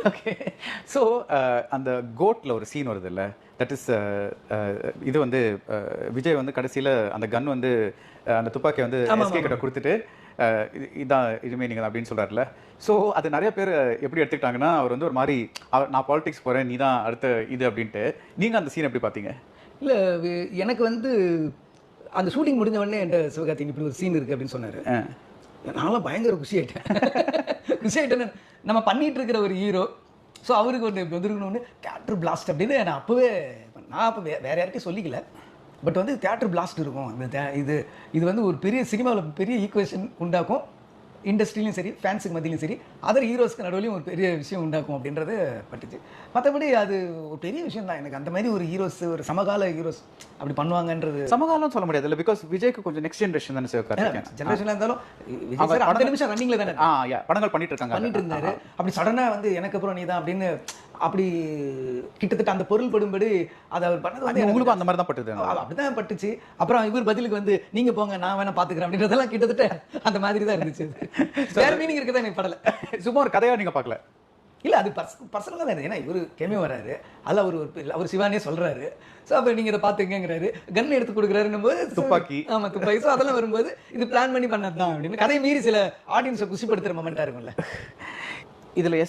Okay. So அந்த கோட்ல ஒரு சீன் வருது இல்ல, தட் இஸ் இது வந்து விஜய் வந்து கடைசியில் அந்த கன் வந்து அந்த துப்பாக்கியை வந்து எஸ்கே கிட்ட கொடுத்துட்டு இதான் இதுமே நீங்கள் அப்படின்னு சொல்கிறாருல. ஸோ அது நிறைய பேர் எப்படி எடுத்துக்கிட்டாங்கன்னா, அவர் வந்து ஒரு மாதிரி நான் பாலிடிக்ஸ் போகிறேன், நீ தான் அடுத்த இது அப்படின்ட்டு. நீங்கள் அந்த சீன் எப்படி பார்த்தீங்க? இல்லை, எனக்கு வந்து அந்த ஷூட்டிங் முடிஞ்ச உடனே என்கிட்ட சிவகார்த்திகேயன் இப்படி ஒரு சீன் இருக்குது அப்படின்னு சொன்னார். நான்லாம் பயங்கர குஷி ஆகிட்டேன். நம்ம பண்ணிட்டு இருக்கிற ஒரு ஹீரோ, ஸோ அவருக்கு ஒன்று வந்துருக்கணும்னு தியேட்டர் பிளாஸ்ட் அப்படின்னு நான் அப்போவே வேற யார்கிட்டையும் சொல்லிக்கல. பட் வந்து தியேட்டர் பிளாஸ்ட் இருக்கும். இது வந்து ஒரு பெரிய சினிமாவில் பெரிய ஈக்குவேஷன் உண்டாக்கும், இண்டஸ்ட்ரியிலையும் சரி, ஃபேன்ஸுக்கு மத்தியிலையும் சரி, அதர் ஹீரோஸ்க்கு நடுவுலையும் ஒரு பெரிய விஷயம் உண்டாக்கும் அப்படின்றது பட்டுச்சு. மற்றபடி அது ஒரு பெரிய விஷயம் தான். எனக்கு அந்த மாதிரி ஒரு ஹீரோஸ், ஒரு சமகால ஹீரோஸ் அப்படி பண்ணுவாங்கன்றது. சமகாலம் சொல்ல முடியாது இல்லை, பிகாஸ் விஜய்க்கு கொஞ்சம் நெக்ஸ்ட் ஜென்ரேஷன் தானே சிவகார்த்திகேயன். ஜென்ரேஷனாக இருந்தாலும் அடுத்த நிமிஷம் ரன்னிங்கில் தானே படங்கள் பண்ணிட்டு இருந்தாரு. அப்படி சடனாக வந்து எனக்கு அப்புறம் நீ தான் அப்படின்னு அப்படி கிட்டத்தட்ட அந்த பொருள் படும்படி அதை அவர் பண்ணது வந்து உங்களுக்கும் அந்த மாதிரி தான் பட்டுது. அப்படிதான் பட்டுச்சு. அப்புறம் இவர் பதிலுக்கு வந்து நீங்க போங்க நான் வேணா பாத்துக்கிறேன் அப்படின்றதெல்லாம் கிட்டத்தட்ட அந்த மாதிரி தான் இருந்துச்சு. வேற மீனிங் இருக்குதா எனக்கு படல. சும்மா ஒரு கதையா நீங்க பார்க்கல? இல்ல, அது பர்சனலாக தான். ஏன்னா இவர் கேமே வராரு, அதில் அவர் சிவானே சொல்றாரு. ஸோ அப்போ நீங்கள் இதை பார்த்துக்கங்கிறாரு, கன் எடுத்து கொடுக்குறாருன்னும் போது துப்பாக்கி. ஆமாம், துப்பாக்கி. ஸோ அதெல்லாம் வரும்போது இது பிளான் பண்ணி பண்ணது தான் அப்படின்னு கதையை மீறி சில ஆடியன்ஸை குஷிப்படுத்துகிற மொமெண்ட்டாக இருக்கும்ல. இதில்